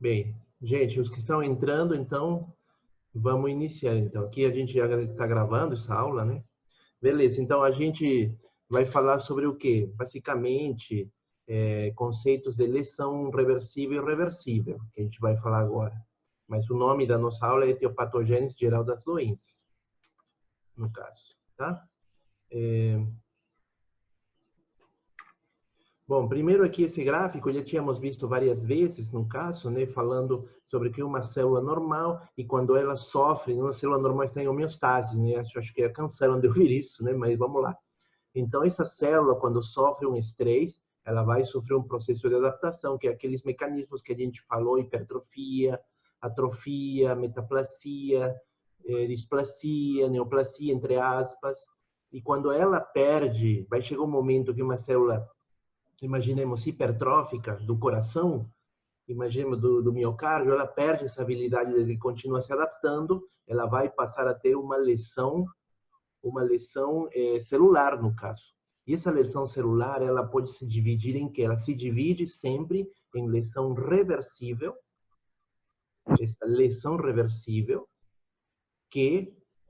Bem, gente, os que estão entrando, então, vamos iniciar. Então, aqui a gente já está gravando essa aula, né? Beleza, então a gente vai falar sobre o quê? Basicamente, conceitos de lesão reversível e irreversível, que a gente vai falar agora. Mas o nome da nossa aula é Etiopatogênese Geral das Doenças, no caso, tá? Bom, primeiro aqui esse gráfico já tínhamos visto várias vezes, no caso, né, falando sobre que uma célula normal e quando ela sofre, uma célula normal está em homeostase, né? Acho que cansaram de ouvir isso, né? Mas vamos lá. Então, essa célula, quando sofre um estresse, ela vai sofrer um processo de adaptação, que é aqueles mecanismos que a gente falou, hipertrofia, atrofia, metaplasia, displasia, neoplasia, entre aspas. E quando ela perde, vai chegar um momento que uma célula, imaginemos, hipertrófica do coração, imaginemos do miocárdio, ela perde essa habilidade de continuar se adaptando, ela vai passar a ter uma lesão celular, no caso. E essa lesão celular, ela pode se dividir em que? Ela se divide sempre em lesão reversível, essa lesão reversível,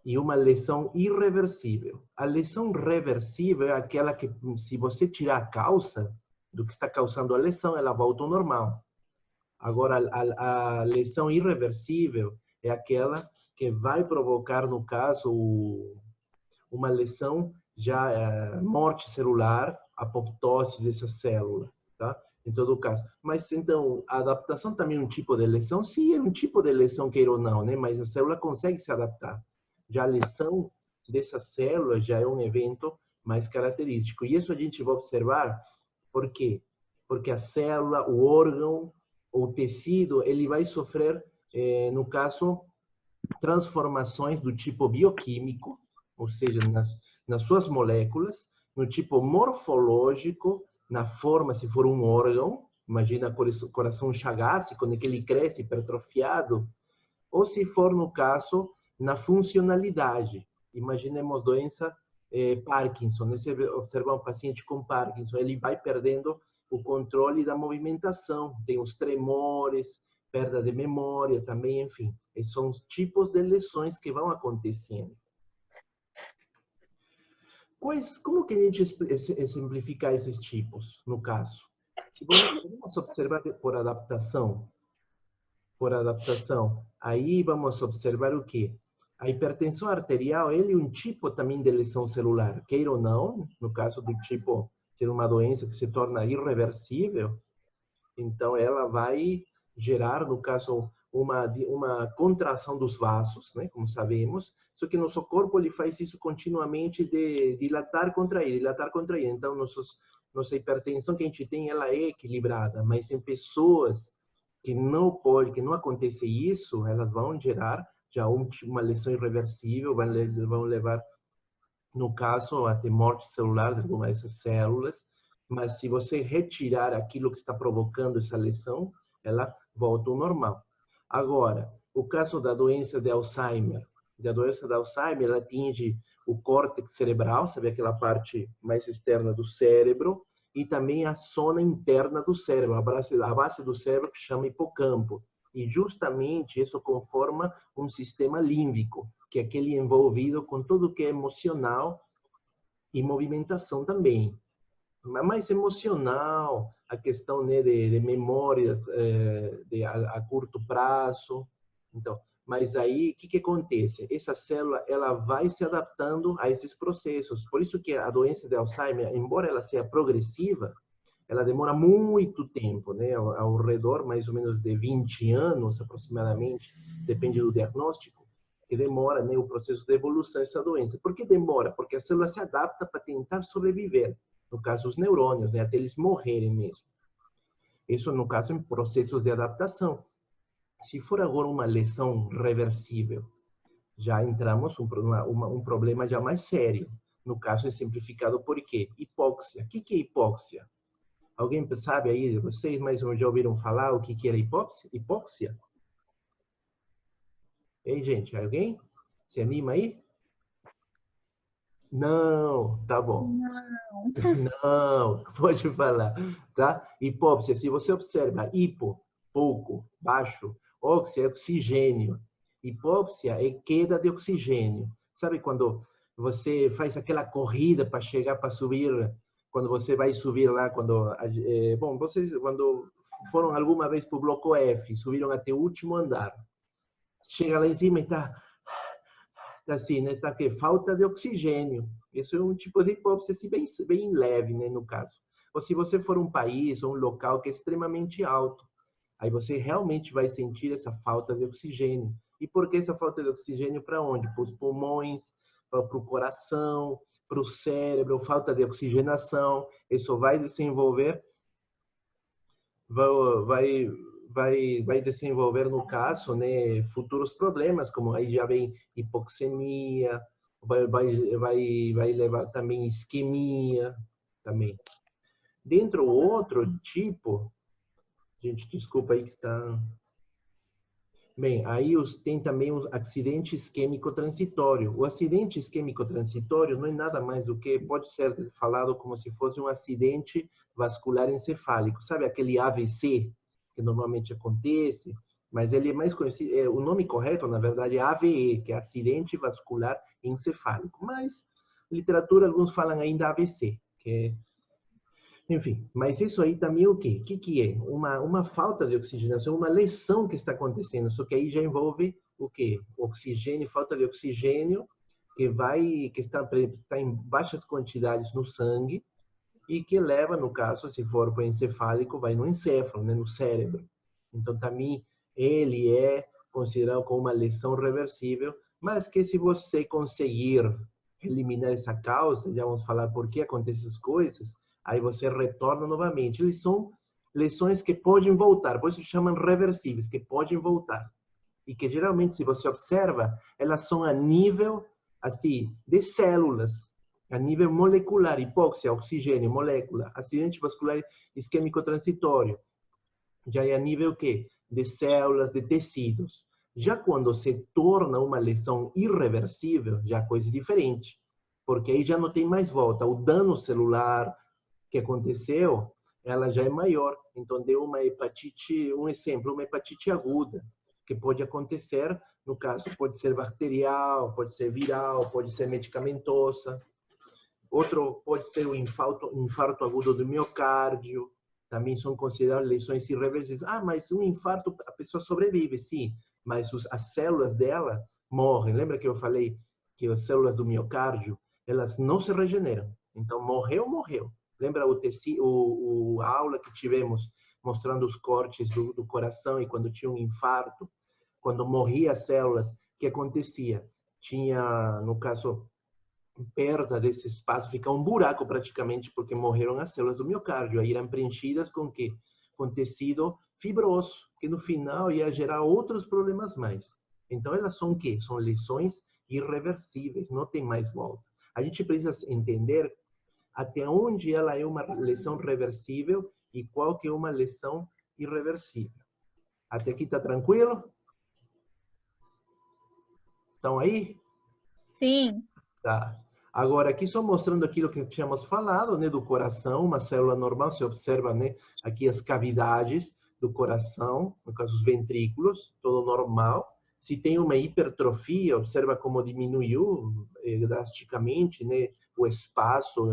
e uma lesão irreversível. A lesão reversível é aquela que, se você tirar a causa do que está causando a lesão, ela volta ao normal. Agora, a lesão irreversível é aquela que vai provocar, no caso, uma lesão já morte celular, apoptose dessa célula, tá? Em todo caso. Mas, então, a adaptação também é um tipo de lesão? Sim, é um tipo de lesão, queira ou não, né? Mas a célula consegue se adaptar. Já a lesão dessa célula já é um evento mais característico. E isso a gente vai observar, por quê? Porque a célula, o órgão, o tecido, ele vai sofrer, no caso, transformações do tipo bioquímico, ou seja, nas suas moléculas, no tipo morfológico, na forma, se for um órgão, imagina o coração Chagas, quando ele cresce hipertrofiado, ou se for, no caso, na funcionalidade. Imaginemos doença Parkinson, né? Você observar um paciente com Parkinson, ele vai perdendo o controle da movimentação, tem os tremores, perda de memória também, enfim. Esses são os tipos de lesões que vão acontecendo. Como que a gente exemplificar esses tipos, no caso? Se vamos observar por adaptação, aí vamos observar o quê? A hipertensão arterial, ele é um tipo também de lesão celular, queira ou não, no caso do tipo ser uma doença que se torna irreversível, então ela vai gerar, no caso, uma contração dos vasos, né, como sabemos, só que nosso corpo ele faz isso continuamente de dilatar, contrair. Então, nossa hipertensão que a gente tem, ela é equilibrada, mas em pessoas que não acontece isso, elas vão gerar já uma lesão irreversível, vão levar, no caso, até morte celular de alguma dessas células. Mas se você retirar aquilo que está provocando essa lesão, ela volta ao normal. Agora, o caso da doença de Alzheimer. A doença de Alzheimer, ela atinge o córtex cerebral, sabe aquela parte mais externa do cérebro, e também a zona interna do cérebro, a base do cérebro que chama hipocampo. E justamente isso conforma um sistema límbico, que é aquele envolvido com tudo que é emocional e movimentação também. Mais emocional, a questão, né, de memórias a curto prazo. Então, mas aí, o que acontece? Essa célula, ela vai se adaptando a esses processos. Por isso que a doença de Alzheimer, embora ela seja progressiva, ela demora muito tempo, né? Ao redor, mais ou menos, de 20 anos, aproximadamente, depende do diagnóstico, que demora, né, o processo de evolução dessa doença. Por que demora? Porque a célula se adapta para tentar sobreviver. No caso, os neurônios, né, até eles morrerem mesmo. Isso, no caso, em processos de adaptação. Se for agora uma lesão reversível, já entramos um problema já mais sério. No caso, é simplificado por quê? Hipóxia. O que é hipóxia? Alguém sabe aí, vocês mais já ouviram falar o que era hipóxia? Hipóxia? Ei, gente, alguém? Se anima aí? Não, tá bom. Não, pode falar, tá? Hipóxia, se você observa, hipo, pouco, baixo. Óxia é oxigênio. Hipóxia é queda de oxigênio. Sabe quando você faz aquela corrida para chegar, para subir, quando você vai subir lá, bom, vocês quando foram alguma vez para o bloco F, subiram até o último andar, chega lá em cima e está assim, né? Tá que falta de oxigênio. Isso é um tipo de hipóxia assim, bem leve, né, no caso. Ou se você for um país ou um local que é extremamente alto, aí você realmente vai sentir essa falta de oxigênio. E por que essa falta de oxigênio? Para onde? Para os pulmões, para o coração, para o cérebro, falta de oxigenação. Isso vai desenvolver, vai desenvolver, no caso, né, futuros problemas, como aí já vem hipoxemia, vai levar também isquemia, também. Dentro outro tipo, gente, desculpa aí que está... Bem, aí tem também o acidente isquêmico transitório. O acidente isquêmico transitório não é nada mais do que, pode ser falado como se fosse um acidente vascular encefálico. Sabe aquele AVC que normalmente acontece? Mas ele é mais conhecido, o nome correto, na verdade, é AVE, que é acidente vascular encefálico. Mas, na literatura, alguns falam ainda AVC, que é... Enfim, mas isso aí também é o quê? O que é? Uma falta de oxigenação, uma lesão que está acontecendo, só que aí já envolve o quê? Oxigênio, falta de oxigênio, que está em baixas quantidades no sangue e que leva, no caso, se for para o encefálico, vai no encéfalo, né, no cérebro. Então, também ele é considerado como uma lesão reversível, mas que se você conseguir eliminar essa causa, já vamos falar por que acontecem essas coisas, aí você retorna novamente. Eles são lesões que podem voltar, por isso chamam reversíveis, que podem voltar. E que geralmente, se você observa, elas são a nível, assim, de células, a nível molecular, hipóxia, oxigênio, molécula, acidente vascular isquêmico transitório. Já é a nível quê? De células, de tecidos. Já quando se torna uma lesão irreversível, já é coisa diferente. Porque aí já não tem mais volta. O dano celular que aconteceu, ela já é maior. Então, deu uma hepatite, um exemplo, uma hepatite aguda, que pode acontecer, no caso, pode ser bacterial, pode ser viral, pode ser medicamentosa. Outro pode ser o infarto agudo do miocárdio, também são consideradas lesões irreversíveis. Ah, mas um infarto, a pessoa sobrevive, sim, mas as células dela morrem. Lembra que eu falei que as células do miocárdio, elas não se regeneram. Então, morreu, morreu. Lembra a aula que tivemos mostrando os cortes do coração e quando tinha um infarto, quando morria as células, o que acontecia? Tinha, no caso, perda desse espaço, fica um buraco praticamente, porque morreram as células do miocárdio. Aí eram preenchidas com quê? Com tecido fibroso, que no final ia gerar outros problemas mais. Então, elas são o quê? São lesões irreversíveis, não tem mais volta. A gente precisa entender até onde ela é uma lesão reversível e qual que é uma lesão irreversível. Até aqui está tranquilo? Estão aí? Sim. Tá. Agora, aqui só mostrando aquilo que tínhamos falado, né, do coração, uma célula normal, você observa, né, aqui as cavidades do coração, no caso os ventrículos, todo normal. Se tem uma hipertrofia, observa como diminuiu drasticamente, né, o espaço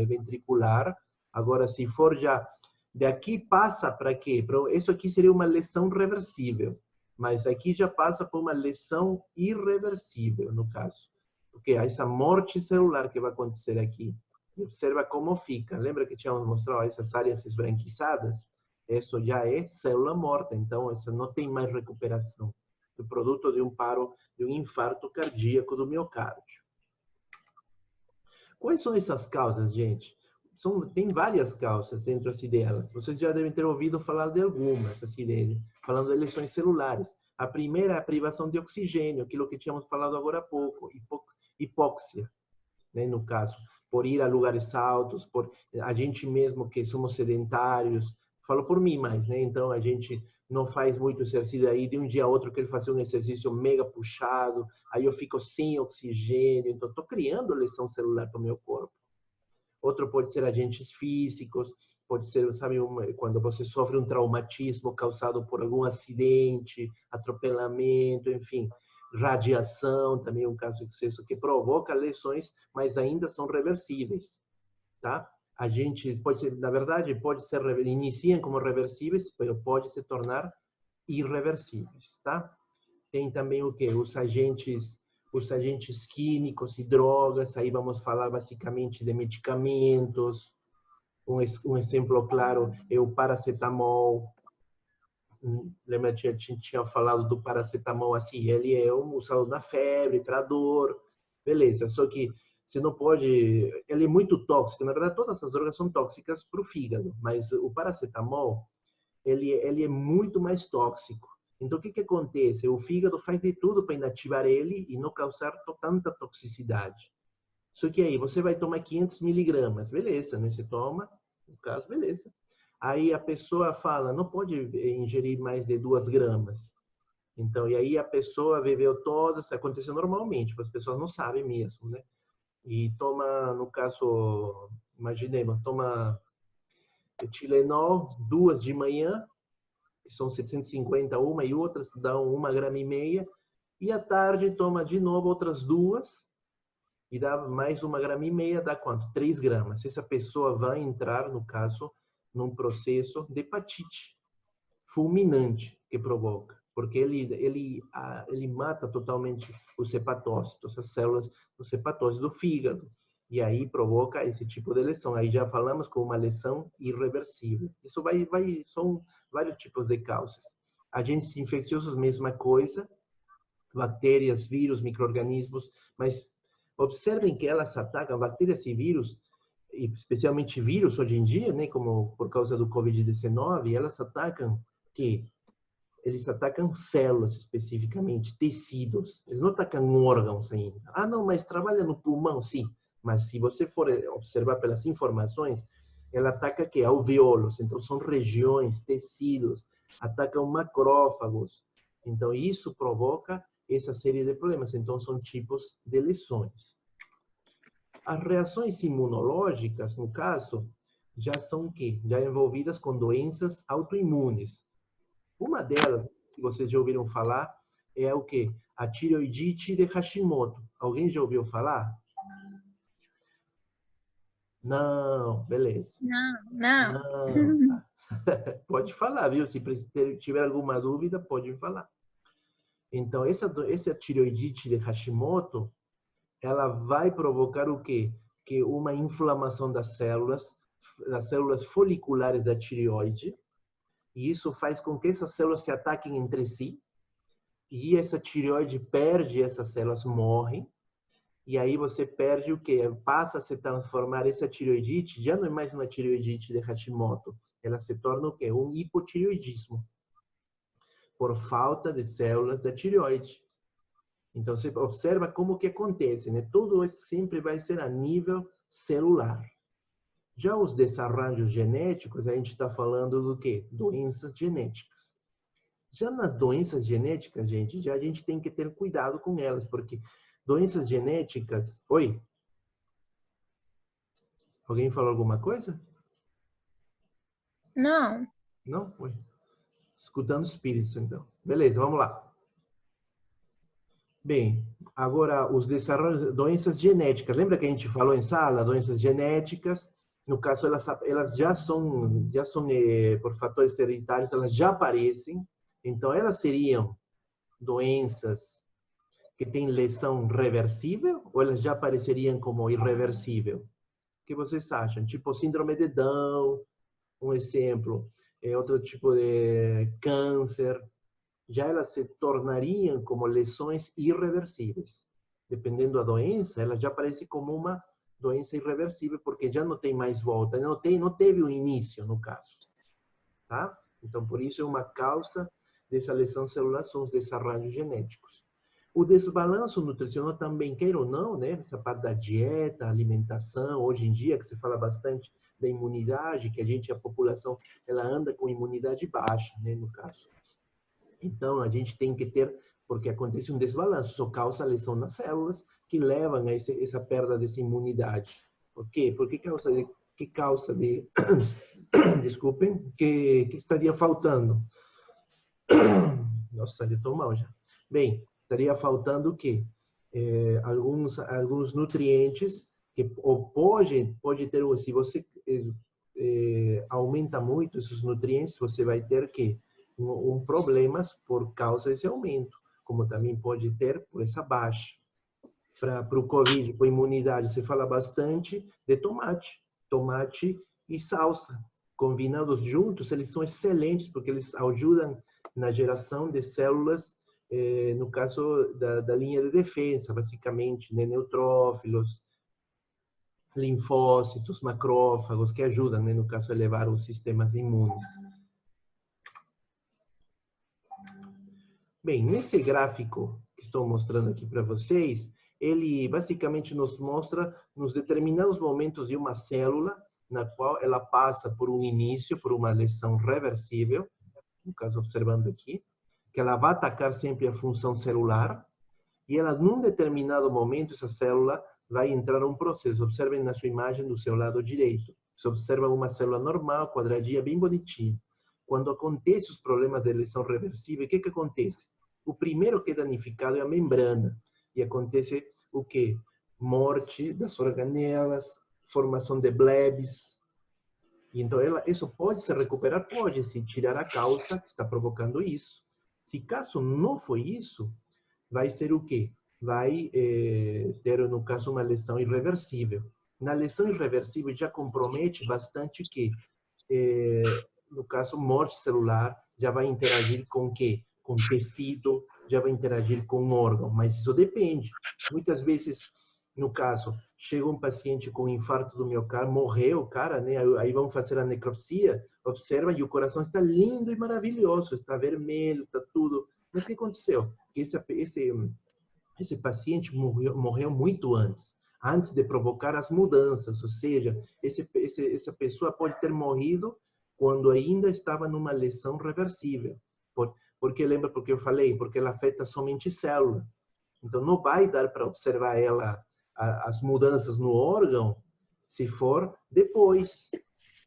ventricular. Agora, se for já daqui passa para quê? Isso aqui seria uma lesão reversível, mas aqui já passa por uma lesão irreversível, no caso. Porque essa morte celular que vai acontecer aqui. E observa como fica. Lembra que tínhamos mostrado essas áreas esbranquiçadas? Isso já é célula morta, então essa não tem mais recuperação. O produto de um paro, de um infarto cardíaco do miocárdio. Quais são essas causas, gente? Tem várias causas dentro assim delas. Vocês já devem ter ouvido falar de algumas, assim, falando de lesões celulares. A primeira é a privação de oxigênio, aquilo que tínhamos falado agora há pouco, hipóxia, né, no caso, por ir a lugares altos, por a gente mesmo que somos sedentários, falo por mim mais, né? Então a gente não faz muito exercício aí, de um dia a outro eu quero fazer um exercício mega puxado, aí eu fico sem oxigênio, então estou criando lesão celular para o meu corpo. Outro pode ser agentes físicos, pode ser, sabe, quando você sofre um traumatismo causado por algum acidente, atropelamento, enfim, radiação, também um caso de excesso que provoca lesões, mas ainda são reversíveis, tá? A gente pode ser, na verdade, pode ser, iniciam como reversíveis, mas pode se tornar irreversíveis, tá? Tem também o quê? Os agentes químicos e drogas, aí vamos falar basicamente de medicamentos. Um exemplo claro é o paracetamol. Lembra que a gente tinha falado do paracetamol assim, ele é usado na febre, para dor, beleza, só que você não pode, ele é muito tóxico, na verdade todas as drogas são tóxicas para o fígado, mas o paracetamol, ele é muito mais tóxico. Então, o que que acontece? O fígado faz de tudo para inativar ele e não causar tanta toxicidade. Só que aí você vai tomar 500 miligramas, beleza, né? Você toma, no caso, beleza. Aí a pessoa fala, não pode ingerir mais de 2 gramas. Então, e aí a pessoa bebeu todas, aconteceu normalmente, as pessoas não sabem mesmo, né? E toma, no caso, imaginemos, toma Tilenol, 2 de manhã, que são 750 uma e outras dão 1,5 grama, e à tarde toma de novo outras 2, e dá mais 1,5 grama, dá quanto? 3 gramas. Essa pessoa vai entrar, no caso, num processo de hepatite fulminante que provoca, porque ele mata totalmente os hepatócitos, as células dos hepatócitos do fígado, e aí provoca esse tipo de lesão. Aí já falamos com uma lesão irreversível. Isso são vários tipos de causas. Agentes infecciosos, mesma coisa, bactérias, vírus, micro-organismos, mas observem que elas atacam bactérias e vírus, especialmente vírus hoje em dia, né, como por causa do Covid-19, elas atacam eles atacam células especificamente, tecidos. Eles não atacam órgãos ainda. Ah, não, mas trabalha no pulmão, sim. Mas se você for observar pelas informações, ela ataca que alvéolos, então são regiões, tecidos, atacam macrófagos. Então isso provoca essa série de problemas. Então são tipos de lesões. As reações imunológicas, no caso, já são o quê? Já envolvidas com doenças autoimunes. Uma delas, que vocês já ouviram falar, é o quê? A tireoidite de Hashimoto. Alguém já ouviu falar? Não, beleza. Não. Não. Pode falar, viu? Se tiver alguma dúvida, pode falar. Então, essa tireoidite de Hashimoto, ela vai provocar o quê? Que uma inflamação das células foliculares da tireoide, e isso faz com que essas células se ataquem entre si, e essa tireoide perde essas células, morrem, e aí você perde o quê? Passa a se transformar essa tireoidite, já não é mais uma tireoidite de Hashimoto, ela se torna o quê? Um hipotireoidismo, por falta de células da tireoide. Então, você observa como que acontece, né? Tudo isso sempre vai ser a nível celular. Já os desarranjos genéticos, a gente está falando do quê? Doenças genéticas. Já nas doenças genéticas, gente, já a gente tem que ter cuidado com elas, porque doenças genéticas... Oi? Alguém falou alguma coisa? Não. Não? Oi. Escutando espíritos, então. Beleza, vamos lá. Bem, agora os desarrollos, doenças genéticas. Lembra que a gente falou em sala? Doenças genéticas. No caso, elas já são por fatores hereditários, elas já aparecem. Então, elas seriam doenças que têm lesão reversível ou elas já apareceriam como irreversível? O que vocês acham? Tipo síndrome de Down, um exemplo. Outro tipo de câncer. Já elas se tornariam como lesões irreversíveis. Dependendo da doença, ela já aparece como uma doença irreversível, porque já não tem mais volta, não teve um início, no caso. Tá? Então, por isso é uma causa dessa lesão celular, são os desarranjos genéticos. O desbalanço nutricional também, quer ou não, né? Essa parte da dieta, alimentação, hoje em dia, que se fala bastante da imunidade, que a população, ela anda com imunidade baixa, né, no caso. Então, a gente tem que ter, porque acontece um desbalanço, isso causa lesão nas células, que levam a essa perda dessa imunidade. Por quê? Por que que causa de, desculpem, que estaria faltando. Nossa, eu estou mal já. Bem, estaria faltando o quê? Alguns nutrientes que pode ter, se você aumenta muito esses nutrientes, você vai ter que problemas por causa desse aumento, como também pode ter por essa baixa. Para o Covid, para a imunidade, se fala bastante de tomate e salsa. Combinados juntos, eles são excelentes, porque eles ajudam na geração de células, no caso da linha de defesa, basicamente, né? Neutrófilos, linfócitos, macrófagos, que ajudam, né? No caso, a elevar os sistemas imunes. Bem, nesse gráfico que estou mostrando aqui para vocês, ele basicamente nos mostra nos determinados momentos de uma célula, na qual ela passa por um início, por uma lesão reversível, no caso observando aqui, que ela vai atacar sempre a função celular, e ela, num determinado momento, essa célula vai entrar num processo. Observem na sua imagem do seu lado direito. Você observa uma célula normal, quadradinha, bem bonitinha. Quando acontecem os problemas de lesão reversível, o que acontece? O primeiro que é danificado é a membrana. E acontece o quê? Morte das organelas, formação de blebs. E então, isso pode se recuperar? Pode, se tirar a causa que está provocando isso. Se caso não foi isso, vai ser o quê? Vai ter, no caso, uma lesão irreversível. Na lesão irreversível já compromete bastante que, no caso, morte celular, já vai interagir com o quê? Com tecido, já vai interagir com órgão, mas isso depende. Muitas vezes, no caso, chega um paciente com infarto do miocárdio, morreu o cara, né? Aí vão fazer a necropsia, observa e o coração está lindo e maravilhoso, está vermelho, está tudo. Mas o que aconteceu? Esse paciente morreu muito antes de provocar as mudanças, ou seja, essa pessoa pode ter morrido quando ainda estava numa lesão reversível. Porque lembra porque eu falei? Porque ela afeta somente célula. Então, não vai dar para observar as mudanças no órgão se for depois.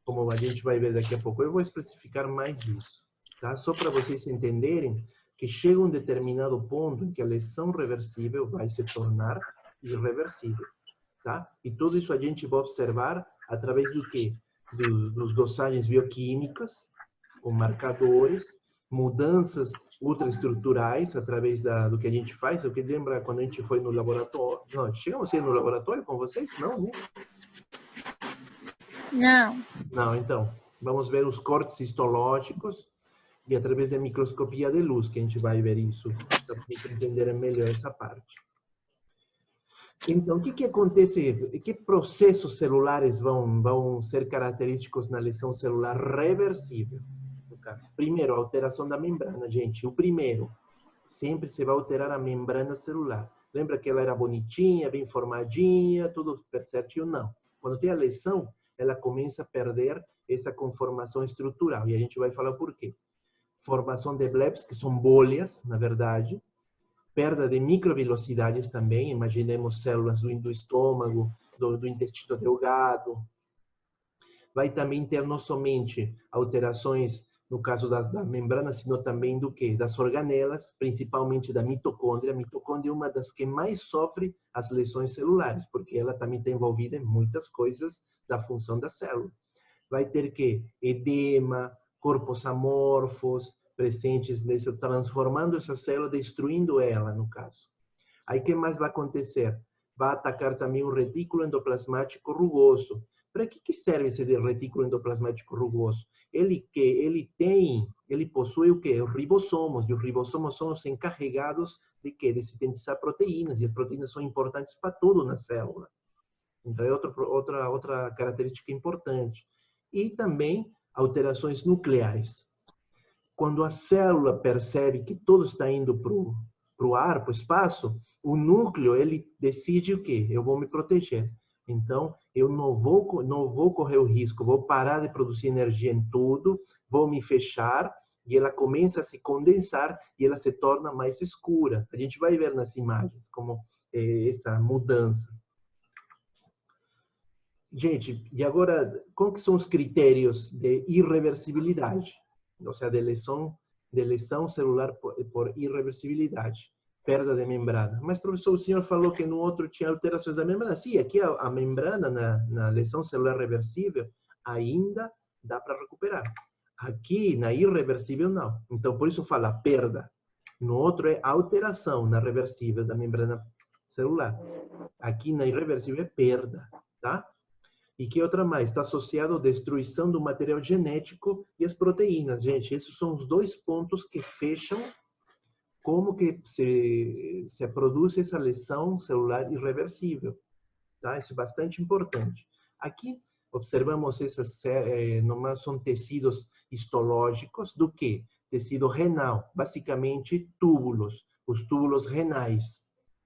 Como a gente vai ver daqui a pouco, eu vou especificar mais isso. Tá? Só para vocês entenderem que chega um determinado ponto em que a lesão reversível vai se tornar irreversível. Tá? E tudo isso a gente vai observar através do quê? Dos dosagens bioquímicas, com marcadores, mudanças ultraestruturais através do que a gente faz. Eu queria lembrar quando a gente foi no laboratório. Não, chegamos a ir no laboratório com vocês? Não, né? Não. Não, então. Vamos ver os cortes histológicos e através da microscopia de luz que a gente vai ver isso, para vocês entenderem melhor essa parte. Então, o que acontece? Que processos celulares vão ser característicos na lesão celular reversível? Primeiro, a alteração da membrana, gente. O primeiro, sempre se vai alterar a membrana celular. Lembra que ela era bonitinha, bem formadinha, tudo certinho? Não. Quando tem a lesão, ela começa a perder essa conformação estrutural. E a gente vai falar por quê. Formação de blebs, que são bolhas, na verdade. Perda de microvelocidades também. Imaginemos células do estômago, do intestino delgado. Vai também ter não somente alterações no caso da membrana, sino também do quê? Das organelas, principalmente da mitocôndria. A mitocôndria é uma das que mais sofre as lesões celulares, porque ela também está envolvida em muitas coisas da função da célula. Vai ter que edema, corpos amorfos, presentes nesse, transformando essa célula, destruindo ela, no caso. Aí, o que mais vai acontecer? Vai atacar também o retículo endoplasmático rugoso. Para que serve esse retículo endoplasmático rugoso? Ele possui o quê? Os ribossomos, e os ribossomos são os encarregados de quê? De sintetizar proteínas, e as proteínas são importantes para tudo na célula. Então, é outra característica importante. E também alterações nucleares. Quando a célula percebe que tudo está indo para o ar, para o espaço, o núcleo, ele decide o quê? Eu vou me proteger. Então, eu não vou correr o risco, vou parar de produzir energia em tudo, vou me fechar, e ela começa a se condensar e ela se torna mais escura. A gente vai ver nas imagens como essa mudança. Gente, e agora, quais são os critérios de irreversibilidade? Ou seja, de lesão celular por irreversibilidade, perda de membrana. Mas, professor, o senhor falou que no outro tinha alterações da membrana. Sim, aqui a membrana na lesão celular reversível ainda dá para recuperar. Aqui, na irreversível, não. Então, por isso fala perda. No outro é alteração na reversível da membrana celular. Aqui na irreversível é perda, tá? E que outra mais? Está associado à destruição do material genético e as proteínas. Gente, esses são os dois pontos que fecham como que se produz essa lesão celular irreversível. Tá? Isso é bastante importante. Aqui observamos nomás são tecidos histológicos do que? Tecido renal, basicamente túbulos, os túbulos renais.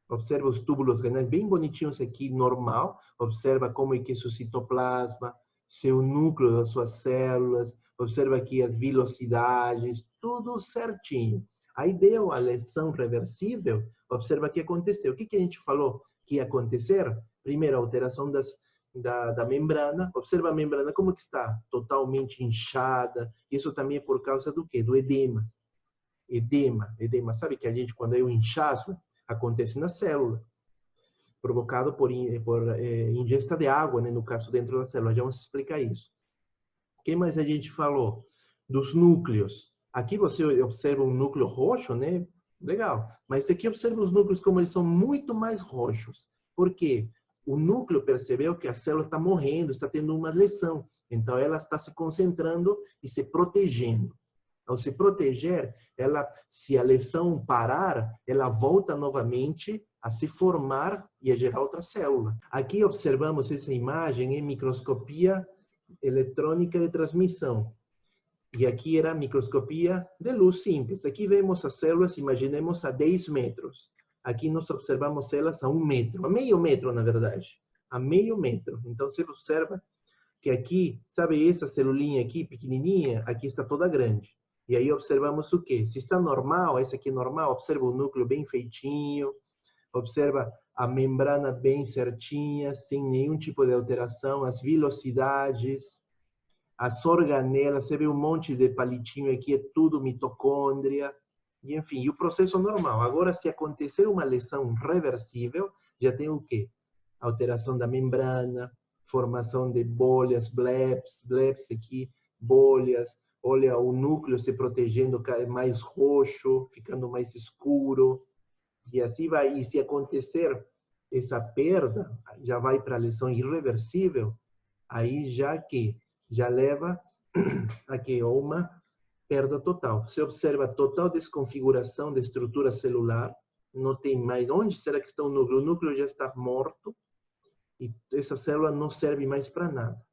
Observa os túbulos renais bem bonitinhos aqui, normal. Observa como é que é seu citoplasma, seu núcleo das suas células. Observa aqui as velocidades, tudo certinho. Aí deu a lesão reversível, observa o que aconteceu. O que a gente falou que ia acontecer? Primeiro, a alteração da membrana. Observa a membrana como que está totalmente inchada. Isso também é por causa do quê? Do edema. Edema. Sabe que a gente, quando é um inchaço, acontece na célula, provocado por ingesta de água, né, no caso dentro da célula. Já vamos explicar isso. O que mais a gente falou? Dos núcleos. Aqui você observa um núcleo roxo, né? Legal. Mas aqui observa os núcleos como eles são muito mais roxos. Por quê? O núcleo percebeu que a célula está morrendo, está tendo uma lesão. Então, ela está se concentrando e se protegendo. Ao se proteger, se a lesão parar, ela volta novamente a se formar e a gerar outra célula. Aqui observamos essa imagem em microscopia eletrônica de transmissão. E aqui era a microscopia de luz simples. Aqui vemos as células, imaginemos, a 10 metros. Aqui nós observamos elas a 1 metro, a meio metro, na verdade. A meio metro. Então, você observa que aqui, sabe essa celulinha aqui, pequenininha, aqui está toda grande. E aí observamos o quê? Se está normal, essa aqui é normal, observa o núcleo bem feitinho, observa a membrana bem certinha, sem nenhum tipo de alteração, as velocidades, as organelas, você vê um monte de palitinho aqui, é tudo mitocôndria, e enfim, e o processo normal. Agora, se acontecer uma lesão reversível, já tem o quê? Alteração da membrana, formação de bolhas, bleps aqui, bolhas, olha o núcleo se protegendo mais roxo, ficando mais escuro, e assim vai. E se acontecer essa perda, já vai para a lesão irreversível, aí já leva a uma perda total. Você observa total desconfiguração da estrutura celular, não tem mais. Onde será que está o núcleo? O núcleo já está morto e essa célula não serve mais para nada.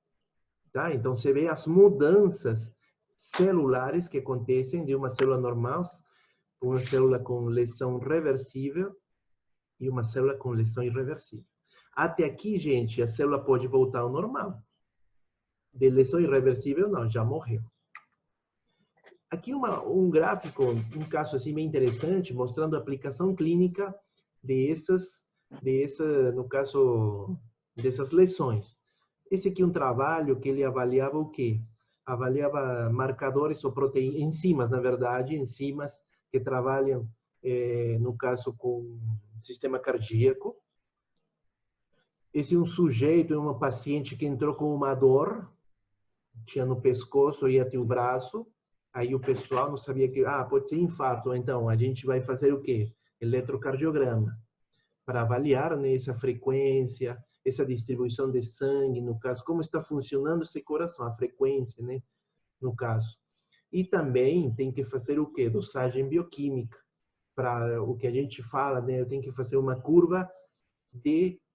Tá? Então, você vê as mudanças celulares que acontecem de uma célula normal, uma célula com lesão reversível e uma célula com lesão irreversível. Até aqui, gente, a célula pode voltar ao normal. De lesão irreversível, não, já morreu. Aqui um gráfico, um caso assim bem interessante, mostrando a aplicação clínica no caso, dessas lesões. Esse aqui é um trabalho que ele avaliava o quê? Avaliava marcadores ou proteínas, enzimas, na verdade, enzimas que trabalham, no caso, com sistema cardíaco. Esse é um sujeito, uma paciente que entrou com uma dor, tinha no pescoço e até o braço, aí o pessoal não sabia que, pode ser infarto, então a gente vai fazer o quê? Eletrocardiograma, para avaliar, né, essa frequência, essa distribuição de sangue, no caso, como está funcionando esse coração, a frequência, né, no caso. E também tem que fazer o quê? Dosagem bioquímica, para o que a gente fala, né, tem que fazer uma curva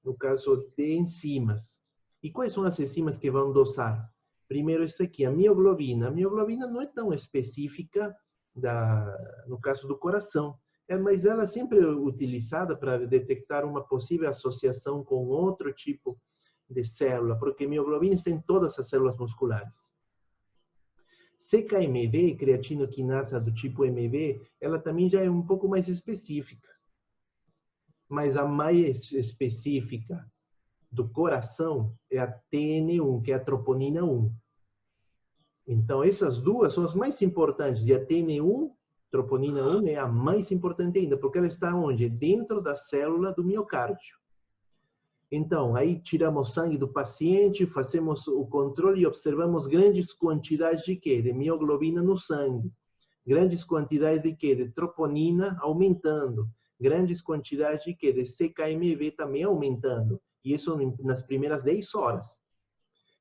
no caso, de enzimas. E quais são as enzimas que vão dosar? Primeiro, esse aqui, a mioglobina. A mioglobina não é tão específica no caso do coração, mas ela é sempre utilizada para detectar uma possível associação com outro tipo de célula, porque a mioglobina está em todas as células musculares. CKMB, creatinoquinasa do tipo MB, ela também já é um pouco mais específica. Mas a mais específica do coração é a TN1, que é a troponina 1. Então, essas duas são as mais importantes. E a TN1, troponina 1, é a mais importante ainda, porque ela está onde? Dentro da célula do miocárdio. Então, aí tiramos sangue do paciente, fazemos o controle e observamos grandes quantidades de quê? De mioglobina no sangue. Grandes quantidades de quê? De troponina aumentando. Grandes quantidades de quê? De CKMV também aumentando. E isso nas primeiras 10 horas.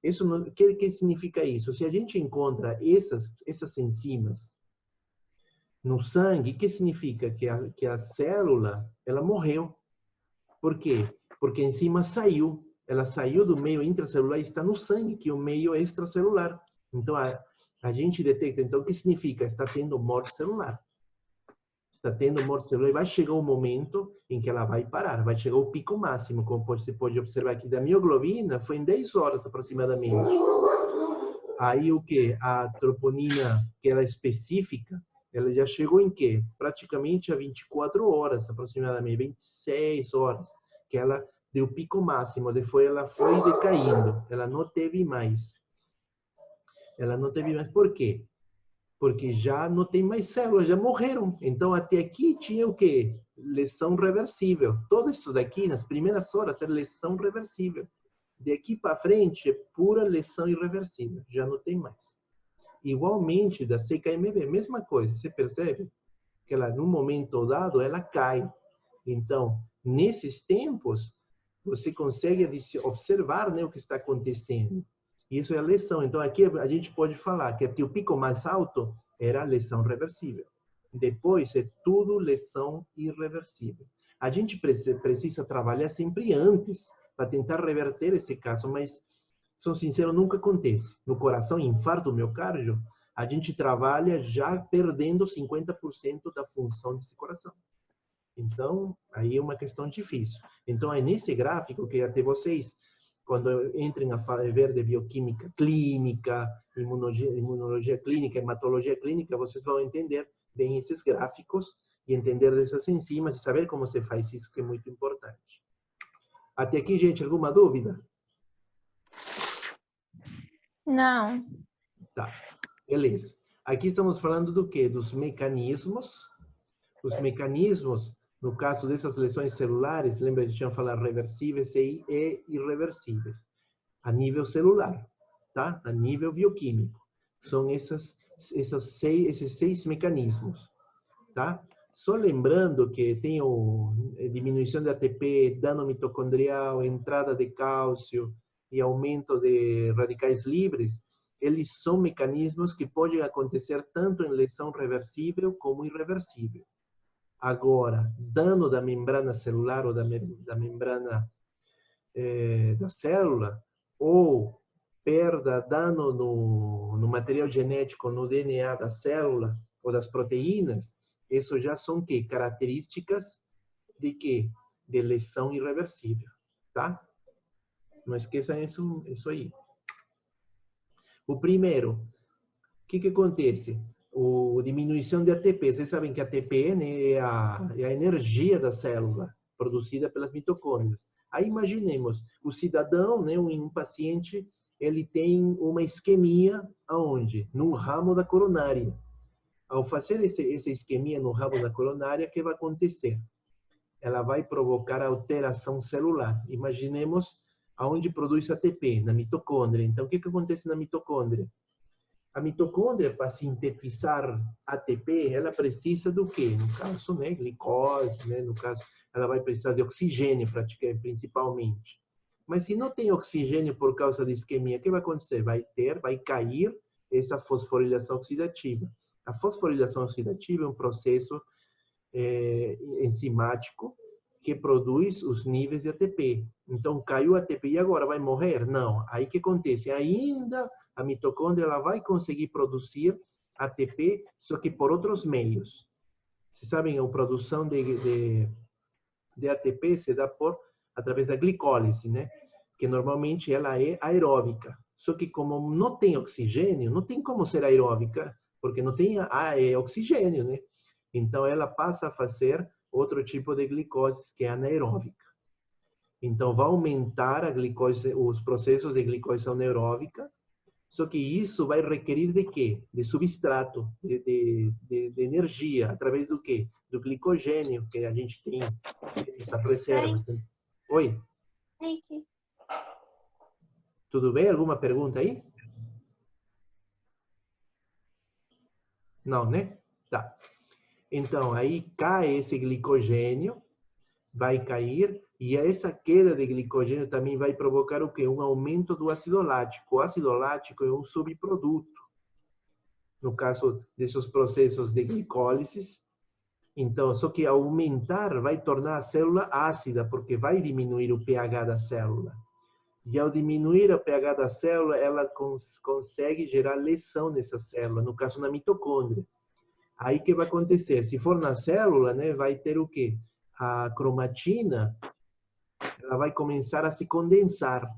O que significa isso? Se a gente encontra essas enzimas no sangue, o que significa? Que a célula, ela morreu. Por quê? Porque a enzima saiu. Ela saiu do meio intracelular e está no sangue, que é o meio extracelular. Então, a gente detecta. Então, o que significa? Está tendo morte celular. Está tendo morte celular e vai chegar um momento em que ela vai parar. Vai chegar o pico máximo, como você pode observar aqui da mioglobina, foi em 10 horas aproximadamente. Aí o que? A troponina, que ela é específica, ela já chegou em quê? Praticamente a 24 horas, aproximadamente, 26 horas, que ela deu pico máximo, depois ela foi decaindo, ela não teve mais. Ela não teve mais, por quê? Porque já não tem mais células, já morreram. Então, até aqui tinha o quê? Lesão reversível. Tudo isso daqui, nas primeiras horas, era lesão reversível. De aqui para frente, é pura lesão irreversível. Já não tem mais. Igualmente, da CKMB, mesma coisa. Você percebe que ela, num momento dado, ela cai. Então, nesses tempos, você consegue observar, né, o que está acontecendo. Isso é a lesão. Então, aqui a gente pode falar que o pico mais alto era a lesão reversível. Depois, é tudo lesão irreversível. A gente precisa trabalhar sempre antes para tentar reverter esse caso, mas, sou sincero, nunca acontece. No coração, infarto, miocárdio, a gente trabalha já perdendo 50% da função desse coração. Então, aí é uma questão difícil. Então, é nesse gráfico que até vocês, quando entrem a ver de bioquímica clínica, imunologia clínica, hematologia clínica, vocês vão entender bem esses gráficos e entender dessas enzimas e saber como se faz isso, que é muito importante. Até aqui, gente, alguma dúvida? Não. Tá, beleza. Aqui estamos falando do quê? Dos mecanismos. Os mecanismos, no caso dessas lesões celulares, lembra que a gente tinha falado reversíveis e irreversíveis, a nível celular, tá? A nível bioquímico. São esses 6 mecanismos, tá? Só lembrando que tem diminuição de ATP, dano mitocondrial, entrada de cálcio e aumento de radicais livres, eles são mecanismos que podem acontecer tanto em lesão reversível como irreversível. Agora, dano da membrana celular ou da membrana da célula, ou perda, dano no material genético, no DNA da célula ou das proteínas, isso já são que características de quê? De lesão irreversível, tá? Não esqueçam isso aí. O primeiro, o que acontece? Diminuição de ATP. Vocês sabem que a ATP, né, é a energia da célula produzida pelas mitocôndrias. Aí imaginemos, o cidadão, né, um paciente, ele tem uma isquemia aonde? No ramo da coronária. Ao fazer essa isquemia no ramo da coronária, o que vai acontecer? Ela vai provocar alteração celular. Imaginemos aonde produz ATP, na mitocôndria. Então, o que acontece na mitocôndria? A mitocôndria, para sintetizar ATP, ela precisa do quê? No caso, né, glicose, né? No caso, ela vai precisar de oxigênio, principalmente. Mas se não tem oxigênio por causa da isquemia, o que vai acontecer? Vai cair essa fosforilação oxidativa. A fosforilação oxidativa é um processo enzimático que produz os níveis de ATP. Então, caiu a ATP e agora vai morrer? Não. Aí o que acontece? Ainda a mitocôndria ela vai conseguir produzir ATP, só que por outros meios. Vocês sabem, a produção de ATP se dá através da glicólise, né? Que normalmente ela é aeróbica. Só que como não tem oxigênio, não tem como ser aeróbica, porque não tem oxigênio, né? Então ela passa a fazer outro tipo de glicose que é anaeróbica. Então, vai aumentar a glicose, os processos de glicose anaeróbica, só que isso vai requerir de quê? De substrato, de energia, através do quê? Do glicogênio que a gente tem, essa reserva. Oi? Tudo bem? Alguma pergunta aí? Não, né? Tá. Então, aí cai esse glicogênio, vai cair, e essa queda de glicogênio também vai provocar o quê? Um aumento do ácido lático. O ácido lático é um subproduto, no caso desses processos de glicólise. Então, só que aumentar vai tornar a célula ácida, porque vai diminuir o pH da célula. E ao diminuir o pH da célula, ela consegue gerar lesão nessa célula, no caso na mitocôndria. Aí o que vai acontecer? Se for na célula, né, vai ter o quê? A cromatina, ela vai começar a se condensar.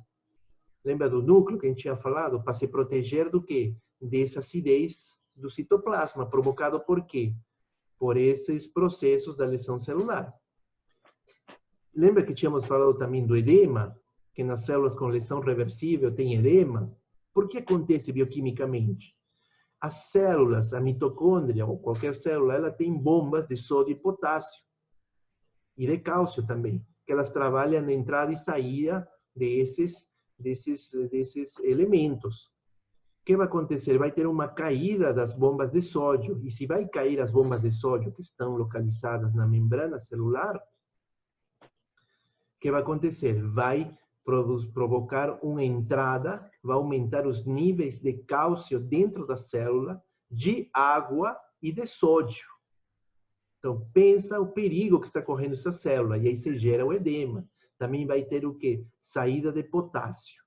Lembra do núcleo que a gente tinha falado? Para se proteger do quê? Dessa acidez do citoplasma, provocado por quê? Por esses processos da lesão celular. Lembra que tínhamos falado também do edema? Que nas células com lesão reversível tem edema? Por que acontece bioquimicamente? As células, a mitocôndria ou qualquer célula, ela tem bombas de sódio e potássio. E de cálcio também, que elas trabalham na entrada e saída desses elementos. O que vai acontecer? Vai ter uma caída das bombas de sódio. E se vai cair as bombas de sódio que estão localizadas na membrana celular, o que vai acontecer? Vai provocar uma entrada, vai aumentar os níveis de cálcio dentro da célula, de água e de sódio. Então, pensa o perigo que está correndo essa célula, e aí se gera o edema. Também vai ter o quê? Saída de potássio.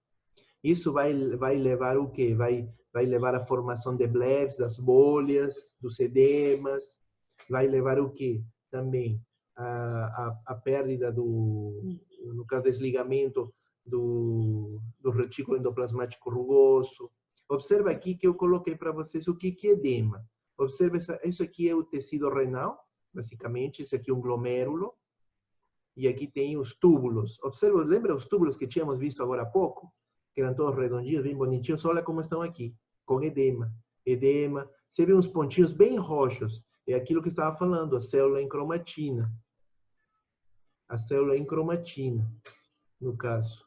Isso vai levar o quê? Vai levar à formação de blephs, das bolhas, dos edemas, vai levar o quê? Também a perda no caso, desligamento do retículo endoplasmático rugoso. Observa aqui que eu coloquei para vocês o que é edema. Observa, isso aqui é o tecido renal, basicamente, isso aqui é um glomérulo, e aqui tem os túbulos. Observa, lembra os túbulos que tínhamos visto agora há pouco? Que eram todos redondinhos, bem bonitinhos. Olha como estão aqui, com edema. Edema, você vê uns pontinhos bem roxos. É aquilo que eu estava falando, a célula em cromatina. A célula em cromatina, no caso.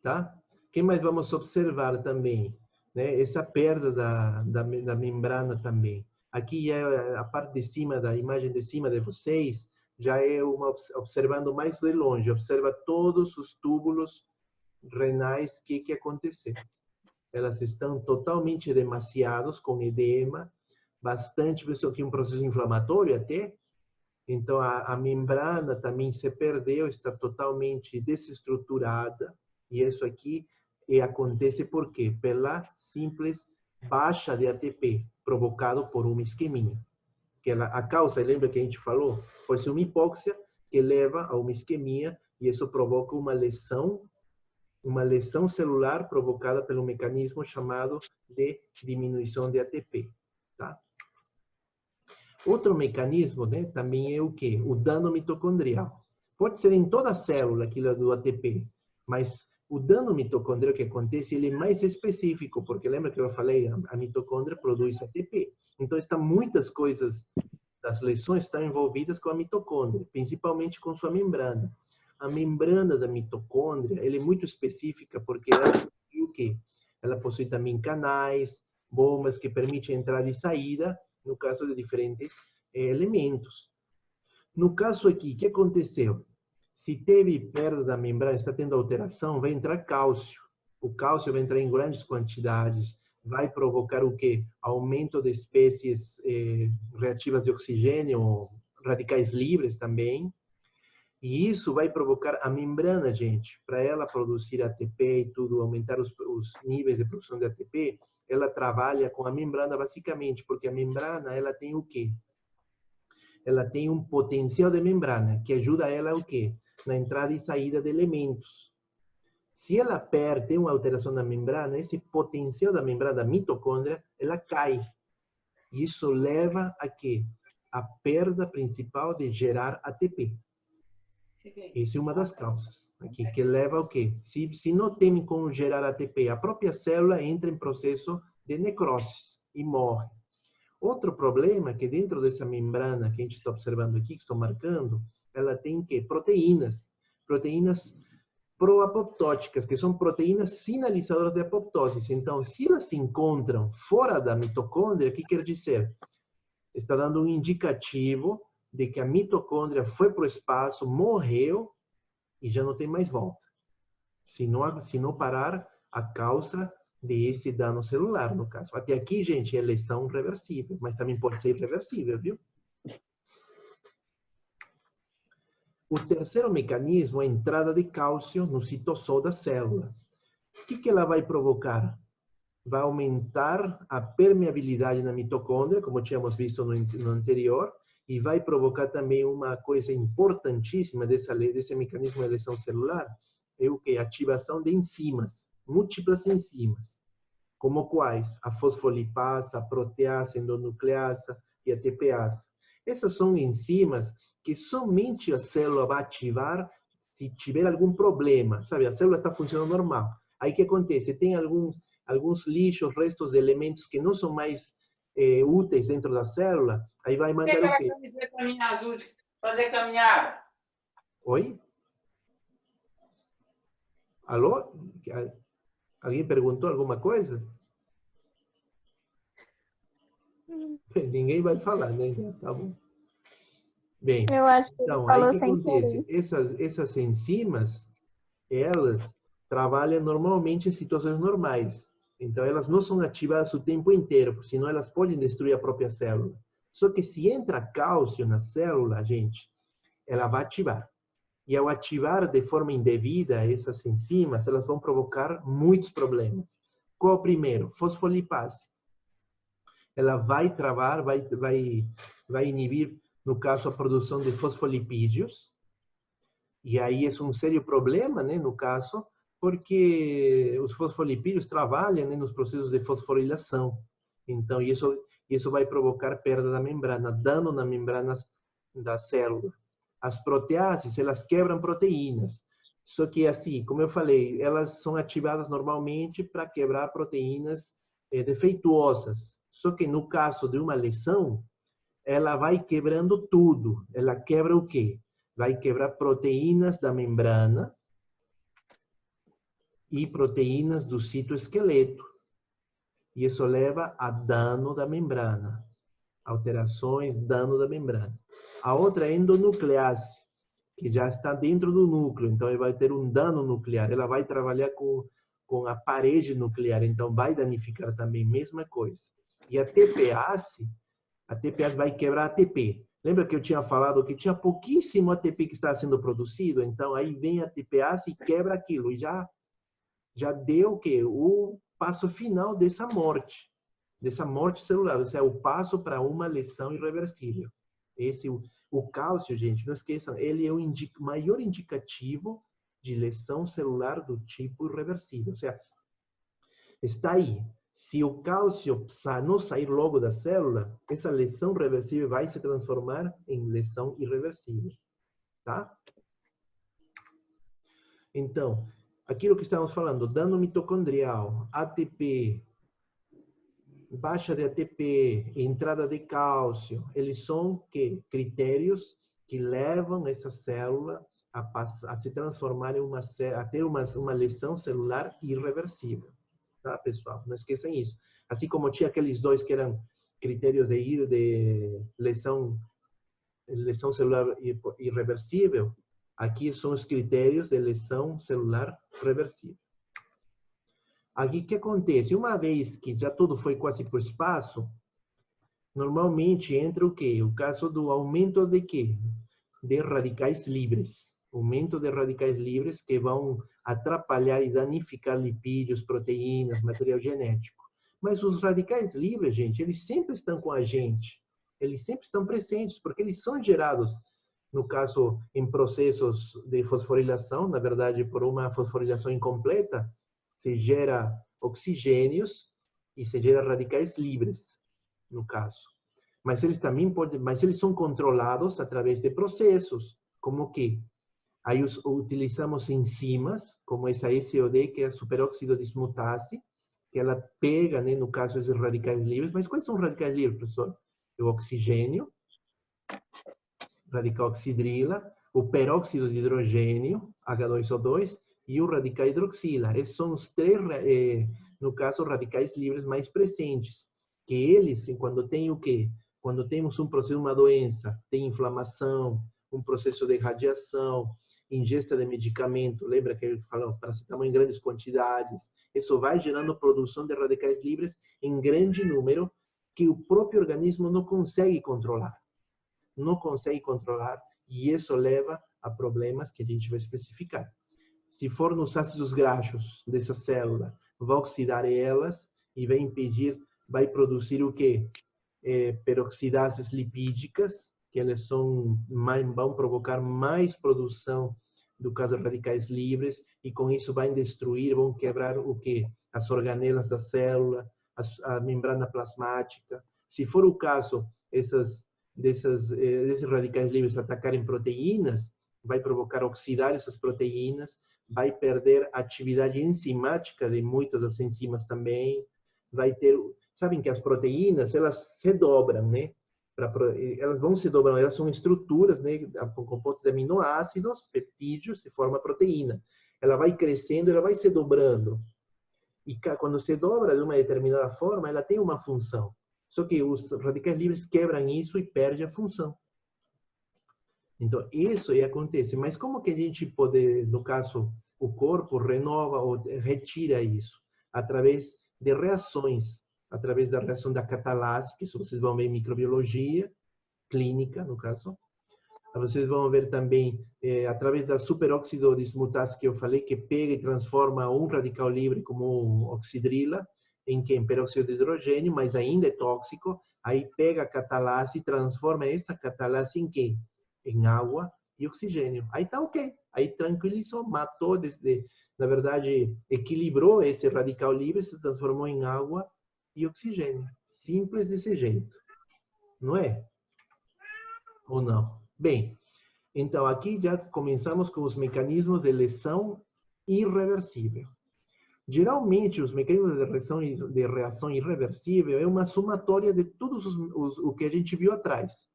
Tá? O que mais vamos observar também? Né? Essa perda da membrana também. Aqui é a parte de cima, da imagem de cima de vocês, já é observando mais de longe. Observa todos os túbulos renais, que aconteceu. Elas estão totalmente demasiados, com edema, bastante, isso aqui é um processo inflamatório até. Então, a membrana também se perdeu, está totalmente desestruturada. E isso aqui acontece por quê? Pela simples baixa de ATP, provocado por uma isquemia. Que a causa, lembra que a gente falou? Pode ser uma hipóxia que leva a uma isquemia e isso provoca uma lesão celular provocada pelo mecanismo chamado de diminuição de ATP. Tá? Outro mecanismo, né, também é o quê? O dano mitocondrial. Pode ser em toda a célula aquilo do ATP, mas o dano mitocondrial que acontece, ele é mais específico, porque lembra que eu falei, a mitocôndria produz ATP. Então, muitas coisas das lesões estão envolvidas com a mitocôndria, principalmente com sua membrana. A membrana da mitocôndria, ela é muito específica, porque ela possui o quê? Ela possui também canais, bombas que permitem entrada e saída, no caso de diferentes elementos. No caso aqui, o que aconteceu? Se teve perda da membrana, está tendo alteração, vai entrar cálcio. O cálcio vai entrar em grandes quantidades, vai provocar o quê? Aumento de espécies reativas de oxigênio, radicais livres também. E isso vai provocar a membrana, gente, para ela produzir ATP e tudo, aumentar os níveis de produção de ATP, ela trabalha com a membrana basicamente, porque a membrana, ela tem o quê? Ela tem um potencial de membrana, que ajuda ela o quê? Na entrada e saída de elementos. Se ela tem uma alteração da membrana, esse potencial da membrana da mitocôndria, ela cai. Isso leva a quê? A perda principal de gerar ATP. Essa é uma das causas aqui, que leva ao quê? Se não tem como gerar ATP, a própria célula entra em processo de necrose e morre. Outro problema é que dentro dessa membrana que a gente está observando aqui, que estou marcando, ela tem que proteínas proapoptóticas, que são proteínas sinalizadoras de apoptose. Então, se elas se encontram fora da mitocôndria, o que quer dizer? Está dando um indicativo de que a mitocôndria foi para o espaço, morreu e já não tem mais volta. Se não parar a causa desse dano celular, no caso. Até aqui, gente, é lesão reversível, mas também pode ser irreversível, viu? O terceiro mecanismo é a entrada de cálcio no citosol da célula. O que ela vai provocar? Vai aumentar a permeabilidade na mitocôndria, como tínhamos visto no anterior, e vai provocar também uma coisa importantíssima desse mecanismo de lesão celular, é o que? A ativação de enzimas, múltiplas enzimas, como quais? A fosfolipasa, a proteasa endonucleasa e a TPase. Essas são enzimas que somente a célula vai ativar se tiver algum problema, sabe? A célula está funcionando normal. Aí o que acontece? Tem alguns lixos, restos de elementos que não são mais úteis dentro da célula, aí vai mandar o quê? Camiseta minha azul de fazer caminhada. Oi? Alô? Alguém perguntou alguma coisa? Ninguém vai falar, né? Tá bom. Bem, Eu acho que então, ele aí falou que sem acontece? querer. Essas enzimas, elas trabalham normalmente em situações normais. Então, elas não são ativadas o tempo inteiro, porque senão elas podem destruir a própria célula. Só que se entra cálcio na célula, gente, ela vai ativar. E ao ativar de forma indevida essas enzimas, elas vão provocar muitos problemas. Qual o primeiro? Fosfolipase. Ela vai travar, vai inibir, no caso, a produção de fosfolipídios. E aí é um sério problema, né, no caso, porque os fosfolipídios trabalham, né, nos processos de fosforilação. Então, isso vai provocar perda da membrana, dano na membrana da célula. As proteases, elas quebram proteínas. Só que, assim, como eu falei, elas são ativadas normalmente para quebrar proteínas defeituosas. Só que no caso de uma lesão, ela vai quebrando tudo. Ela quebra o quê? Vai quebrar proteínas da membrana e proteínas do citoesqueleto. E isso leva a dano da membrana. Alterações, dano da membrana. A outra é a endonuclease, que já está dentro do núcleo, então ele vai ter um dano nuclear. Ela vai trabalhar com a parede nuclear, então vai danificar também, mesma coisa. E a TPase vai quebrar ATP. Lembra que eu tinha falado que tinha pouquíssimo ATP que está sendo produzido? Então, aí vem a TPase e quebra aquilo. E já deu o quê? O passo final dessa morte celular. Ou seja, o passo para uma lesão irreversível. O cálcio, gente, não esqueçam, ele é o maior indicativo de lesão celular do tipo irreversível. Ou seja, está aí. Se o cálcio não sair logo da célula, essa lesão reversível vai se transformar em lesão irreversível. Tá? Então, aquilo que estamos falando, dano mitocondrial, ATP, baixa de ATP, entrada de cálcio, eles são critérios que levam essa célula a se transformar a ter uma lesão celular irreversível. Tá, pessoal? Não esqueçam isso. Assim como tinha aqueles dois que eram critérios de lesão celular irreversível, aqui são os critérios de lesão celular reversível. Aqui o que acontece? Uma vez que já tudo foi quase para o espaço, normalmente entra o quê? O caso do aumento de quê? De radicais livres. Aumento de radicais livres que vão atrapalhar e danificar lipídios, proteínas, material genético. Mas os radicais livres, gente, eles sempre estão com a gente. Eles sempre estão presentes, porque eles são gerados, no caso, em processos de fosforilação, na verdade, por uma fosforilação incompleta, se gera oxigênios e se gera radicais livres, no caso. Mas eles também podem, mas eles são controlados através de processos, como que Aí utilizamos enzimas, como essa SOD, que é a superóxido dismutase, que ela pega, né, no caso, esses radicais livres. Mas quais são os radicais livres, professor? O oxigênio, radical oxidrila, o peróxido de hidrogênio, H2O2, e o radical hidroxila. Esses são os três, no caso, radicais livres mais presentes. Que eles, quando tem o quê? Quando temos um processo, uma doença, tem inflamação, um processo de radiação, ingesta de medicamento, lembra que ele falou, paracetamol em grandes quantidades, isso vai gerando produção de radicais livres em grande número que o próprio organismo não consegue controlar. Não consegue controlar e isso leva a problemas que a gente vai especificar. Se for nos ácidos graxos dessa célula, vai oxidar elas e vai impedir, vai produzir o quê? Peroxidases lipídicas, que elas vão provocar mais produção do caso de radicais livres e com isso vão destruir, vão quebrar o quê? As organelas da célula, a membrana plasmática. Se for o caso, esses radicais livres atacarem proteínas, vai provocar oxidar essas proteínas, vai perder a atividade enzimática de muitas das enzimas também, vai ter... Sabem que as proteínas, elas se dobram, né? Elas vão se dobrando, elas são estruturas, né, compostas de aminoácidos, peptídeos, se forma a proteína. Ela vai crescendo, ela vai se dobrando. E quando se dobra de uma determinada forma, ela tem uma função. Só que os radicais livres quebram isso e perdem a função. Então, isso aí acontece. Mas como que a gente pode, no caso, o corpo renova ou retira isso? Através de reações. Através da reação da catalase, que isso vocês vão ver em microbiologia clínica, no caso. Vocês vão ver também, através da superóxido dismutase que eu falei, que pega e transforma um radical livre como oxidrila, em peróxido de hidrogênio, mas ainda é tóxico. Aí pega a catalase e transforma essa catalase em quê? Em água e oxigênio. Aí tá ok. Aí tranquilizou, matou, na verdade, equilibrou esse radical livre, se transformou em água e oxigênio. Simples desse jeito. Não é? Ou não? Bem, então aqui já começamos com os mecanismos de lesão irreversível. Geralmente, os mecanismos de reação irreversível é uma somatória de todos o que a gente viu atrás.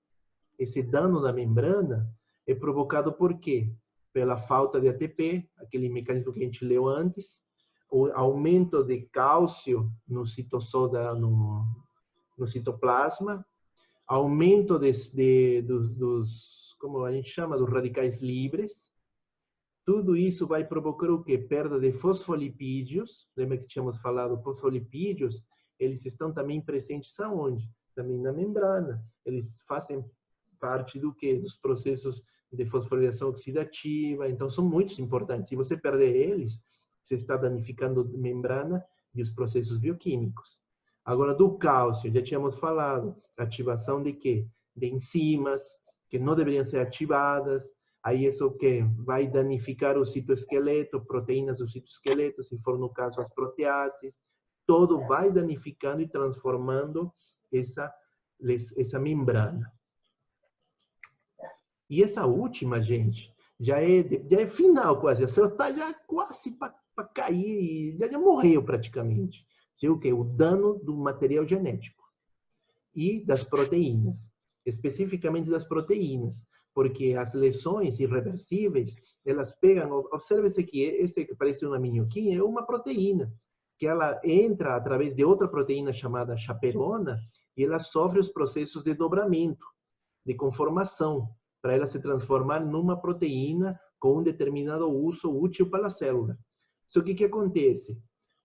Esse dano da membrana é provocado por quê? Pela falta de ATP, aquele mecanismo que a gente leu antes, o aumento de cálcio no citoplasma, aumento dos, como a gente chama, dos radicais livres. Tudo isso vai provocar o quê? Perda de fosfolipídios. Lembra que tínhamos falado, fosfolipídios, eles estão também presentes aonde? Também na membrana. Eles fazem parte do quê? Dos processos de fosforilação oxidativa. Então, são muito importantes. Se você perder eles, você está danificando a membrana e os processos bioquímicos. Agora, do cálcio, já tínhamos falado, ativação de quê? De enzimas, que não deveriam ser ativadas. Aí isso que vai danificar o citoesqueleto, proteínas do citoesqueleto, se for no caso as proteases. Todo vai danificando e transformando essa membrana. E essa última, gente, já é final quase. A célula está já quase para cair, já morreu praticamente. O quê? O dano do material genético e das proteínas, especificamente das proteínas, porque as lesões irreversíveis, elas pegam, observe esse aqui, esse que parece uma minhoquinha, é uma proteína, que ela entra através de outra proteína chamada chaperona, e ela sofre os processos de dobramento, de conformação, para ela se transformar numa proteína com um determinado uso útil para a célula. Só que o que acontece?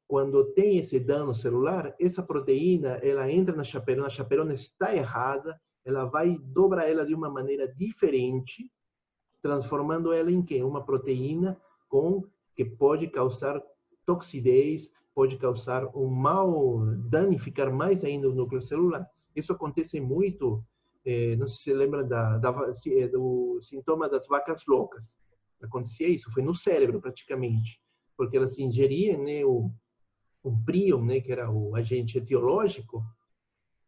Quando tem esse dano celular, essa proteína, ela entra na chaperona está errada, ela vai dobrar ela de uma maneira diferente, transformando ela em quê? Uma proteína que pode causar toxidez, pode causar danificar mais ainda o núcleo celular. Isso acontece muito, não sei se você lembra do sintoma das vacas loucas. Acontecia isso, foi no cérebro praticamente, porque elas ingeriam, né, o prion, né, que era o agente etiológico,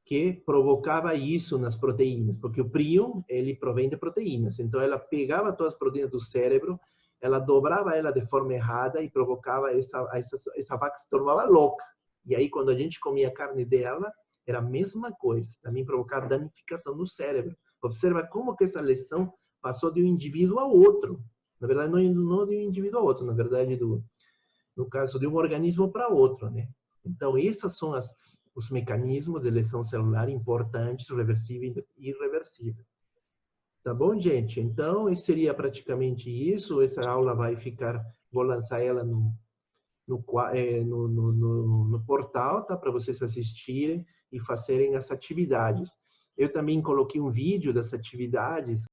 que provocava isso nas proteínas, porque o prion, ele provém de proteínas. Então, ela pegava todas as proteínas do cérebro, ela dobrava ela de forma errada e provocava essa vaca se tornava louca. E aí, quando a gente comia a carne dela, era a mesma coisa. Também provocava danificação no cérebro. Observa como que essa lesão passou de um indivíduo a outro. Na verdade, não de um indivíduo a outro, na verdade, no caso de um organismo para outro, né? Então, esses são os mecanismos de lesão celular importantes, reversível e irreversível. Tá bom, gente? Então, esse seria praticamente isso. Essa aula vai ficar, vou lançar ela no portal, tá? Para vocês assistirem e fazerem as atividades. Eu também coloquei um vídeo das atividades